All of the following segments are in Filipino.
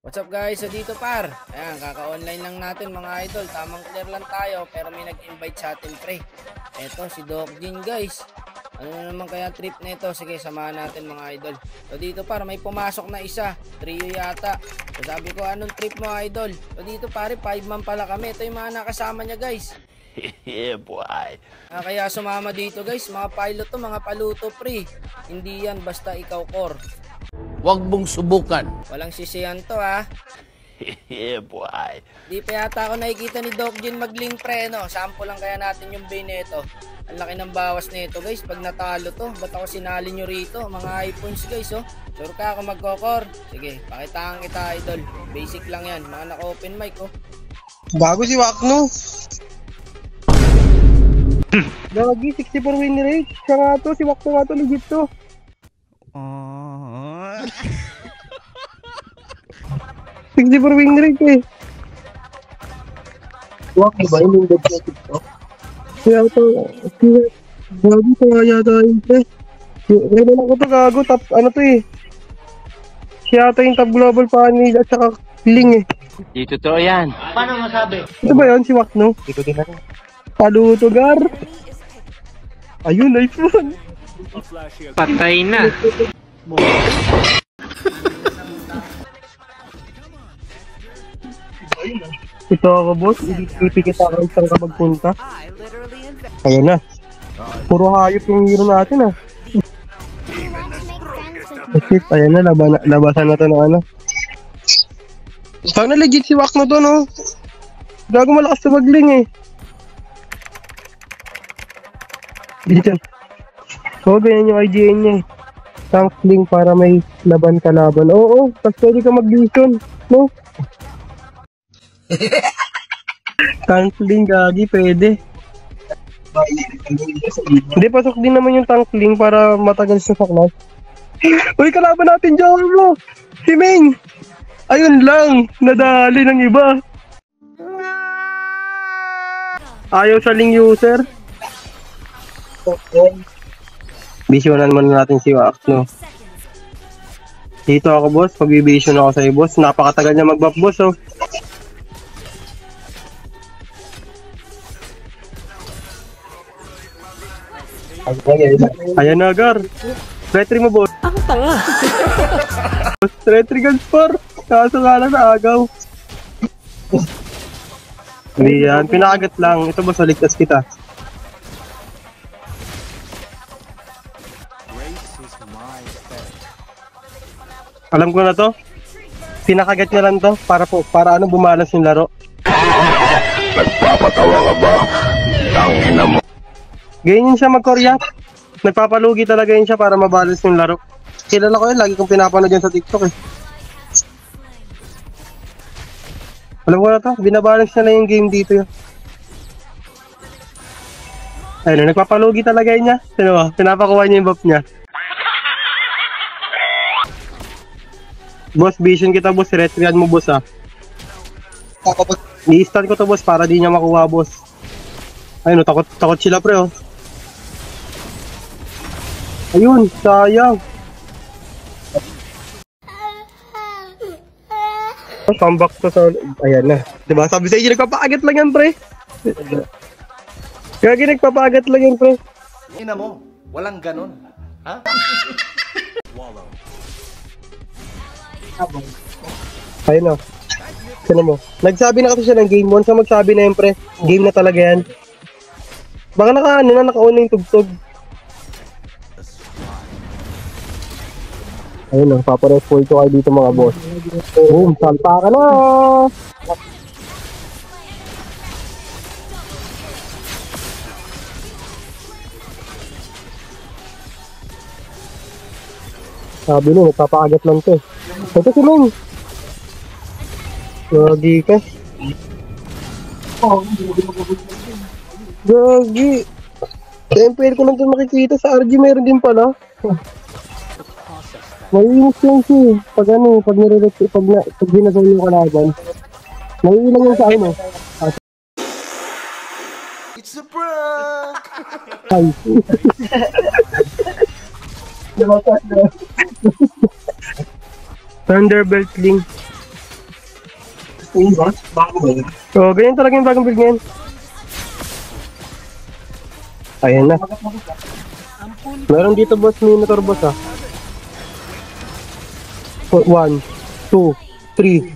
What's up guys? So dito par, ayan, kaka-online lang natin mga idol. Tamang clear lang tayo pero may nag-invite sa atin pre. Eto si Doc Jin guys. Ano na naman kaya trip nito? Sige, samahan natin mga idol. So dito par, may pumasok na isa. Trio yata. So sabi ko, anong trip mo idol? So dito pare, 5 man pala kami. Ito yung mga nakasama niya guys. Yeah boy. Kaya sumama dito guys, mga pilot to, mga paluto pre. Hindi yan basta ikaw core. Huwag mong subukan. Walang sisiyan to ha. Yeah boy. Di pa yata ako nakikita ni Doc Jin mag-link pre, no? Sample lang kaya natin yung bay nito. Ang laki ng bawas nito guys pag natalo to. Ba't ako sinali nyo rito? Mga iPhones guys oh. Sure ka ako magkokor? Sige, pakitaan kita idol. Basic lang yan. Mga naka-open mic oh. Bago si Wakno. Gagi, 64 win rate. Siya nga to, si Wakno nga to, legit to. 64 win rate eh. Wakno ba yung lindog sa TikTok? Kaya to, gagi to nga yata yun eh. Kaya lang ko to gago, top ano to eh. Siya yata yung top global panel at saka Ling eh. Di totoo yan. Paano masabi? Ito ba yun si Wakno? Ito din natin. Paluto gar. Ayun, iPhone. Patay na. Ito ako boss, ipipikit ako isang ka magpunta. Ayan na. Puro hayop yung hero natin ah. Shit, ayan na, labasan na to ng ano. Sana legit si Wakno to no. Gago malakas na magling eh. Dito. So, ganyan yung idea niya eh. Tank link para may laban ka laban. Oo, tapos pwede ka mag-vision, no? Tank link, gagi, pwede. Hindi, pasok din naman yung tank link para matagal sa saklas. Uy, kalaban natin dyan mo! Si Ming! Ayun lang, nadali ng iba. Ayaw sa link user. Visionan muna natin si Wakno. Dito ako boss, pag-vision ako sa'yo boss. Napakatagal niya mag-buff boss oh. Ayan na Gar. Retry mo boss. Ang tanga. Retry guns par. Kaso nga lang naagaw. Hindi yan, pinakagat lang. Ito boss, ligtas kita. Alam ko na to. Pinakagat niya lang to para ano bumalas yung laro. Nagpapatawa ka ba? Tangina mo. Ganyan siya mag-Korea. Nagpapalugi talaga yun siya para mabalance yung laro. Kilala ko yun, lagi kong pinapanood yan sa TikTok eh. Alam ko na to, binabalance niya na yung game dito yun. Ayun, nagpapalugi talaga yun niya. Sino ba? Pinapakuha niya yung buff niya. Boss, vision kita boss, retryan mo boss ah. I-stun ko to boss para di niya makuha boss. Ayun, takot sila pre oh. Ayun, sayang. Comeback to sa... Ayan na. Diba sabi sa inyo, nagpapagat lang yan pre. Kaya nagpapagat lang yan pre. Ina mo, walang ganon. Ha? Ayun na. Sino mo? Nagsabi na kasi siya ng game 1. Sa magsabi na yun pre. Game na talaga yan. Baka nakauna yung tugtog. Ayun na, paparespoil ko kayo dito mga boss. Boom, salpa ka na! Sabi nyo, nagpapakagat lang to. Ito si Ming! Gagi ka. Gagi! Sa MPL ko lang ito makikita, sa RG mayroon din pala. Malinis lang siya. Pag ano, pag nire-receive, pag binasal yung kalaban. Naiilang yung sa ano. It's a prank! Ay. Thunderbelt link. So, ganyan talaga yung bagong build ngayon. Ayan na. Meron dito boss, Minotaur boss ah. 1, 2, 3.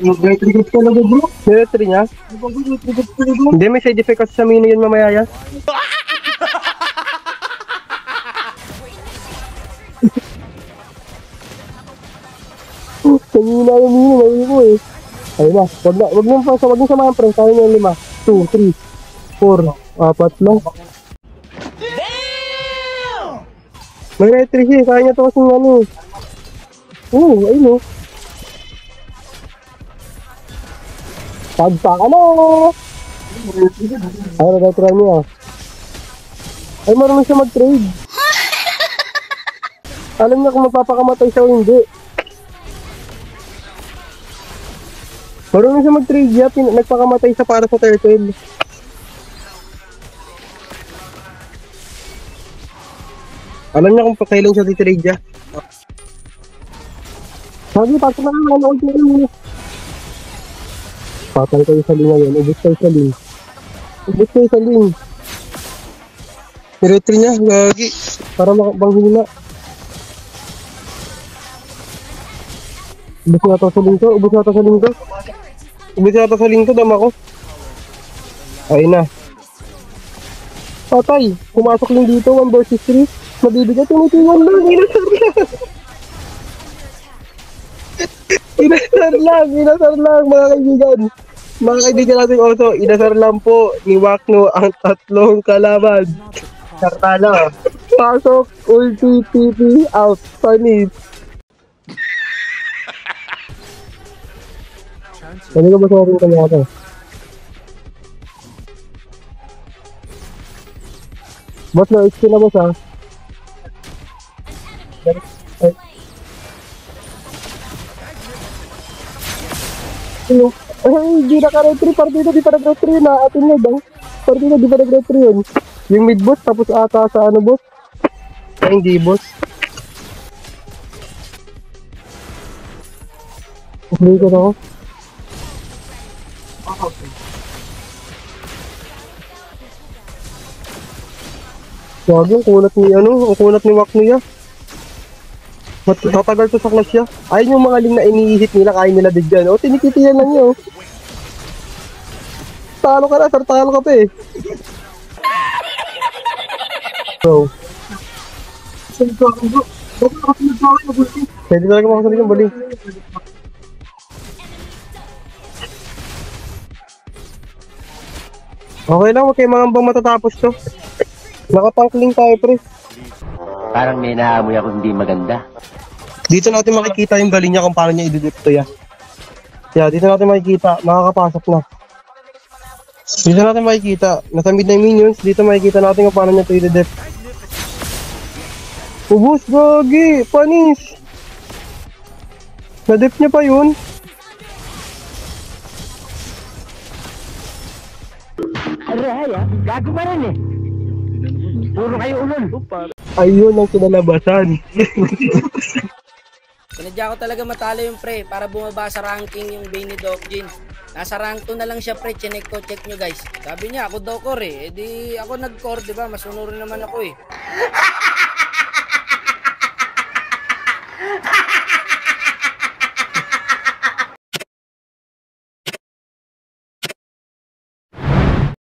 Nag-trigger talaga bro. Nag-trigger niya? Hindi, may side effect kasi sa mino yun mamaya yan. Kanina yung mino, nahuli ko eh. Ayun na, wag niyong samahan pre, kaya niyo 5, 2, 3, 4, 4 lang. May retry siya, kaya niya to kasing ano. Oo, ayun o. Pagpa ka na! Ay, nag-try niya. Ay, marunong siya mag-trade. Alam niya kung magpapakamatay siya o hindi. Marunong siya mag-trade niya, nagpakamatay siya para sa turtle. Alam niya kung kailan siya titrade niya. Sabi, pasok na lang, ano ko. Patay kayo sa linga yun, ubus kayo sa ling. Ubus kayo sa ling. Retry niya, gagi. Para mabanghina. Ubus na ito sa ling ko, ubus na ito sa ling ko. Ubus na ito sa ling ko, dama ko. Ayun na. Patay, pumasok lang dito, 1 versus 3. Mabibigat, tinitingan lang, inasar lang mga kaibigan. Mga kaibigan natin also, inasar lang po ni Wakno ang tatlong kalaban. Sartala. Pasok, ulti, TP, out, panis. Ano ka ba sa aking kanya ito? Boss na, HP na boss ha. Ay, di naka-retry, partida di pa nag-retry na atin na daw. Partida di pa nag-retry yun. Yung mid boss, tapos ata sa ano boss? Ay, hindi boss. Play ko na ako. Wag yung kunat ni ano, ang kunat ni Wakno ya. Matagal to sa clash ya. Ayun yung mga ling na iniihit nila, kaya nila bigyan. O, tinikitiyan lang yun. Talo ka na, sir, talo ka pa eh. Bro. Pwede talaga makasalit yung baling. Okay lang, huwag kayo mangambang matatapos to. Nakapangkling tayo, pre. Parang may naamoy ako hindi maganda. Dito natin makikita yung galing niya kung paano niya i-dip to ya. Yeah, dito natin makikita, makakapasok na. Dito natin makikita, nasa mid na yung minions, dito makikita natin kung paano niya to i-dip. Ubus, gagi, panis. Na-dip niya pa yun. Araya, gago pa rin eh. Puro kayo ulol. Ayun ang kinalabasan. Sinadya ko talaga matalo yung pre para bumaba sa ranking yung Bane ni Doc Jin. Nasa rank 2 na lang siya pre, check nyo guys. Sabi niya ako daw core eh, edi ako nag-core diba, masunurin naman ako eh.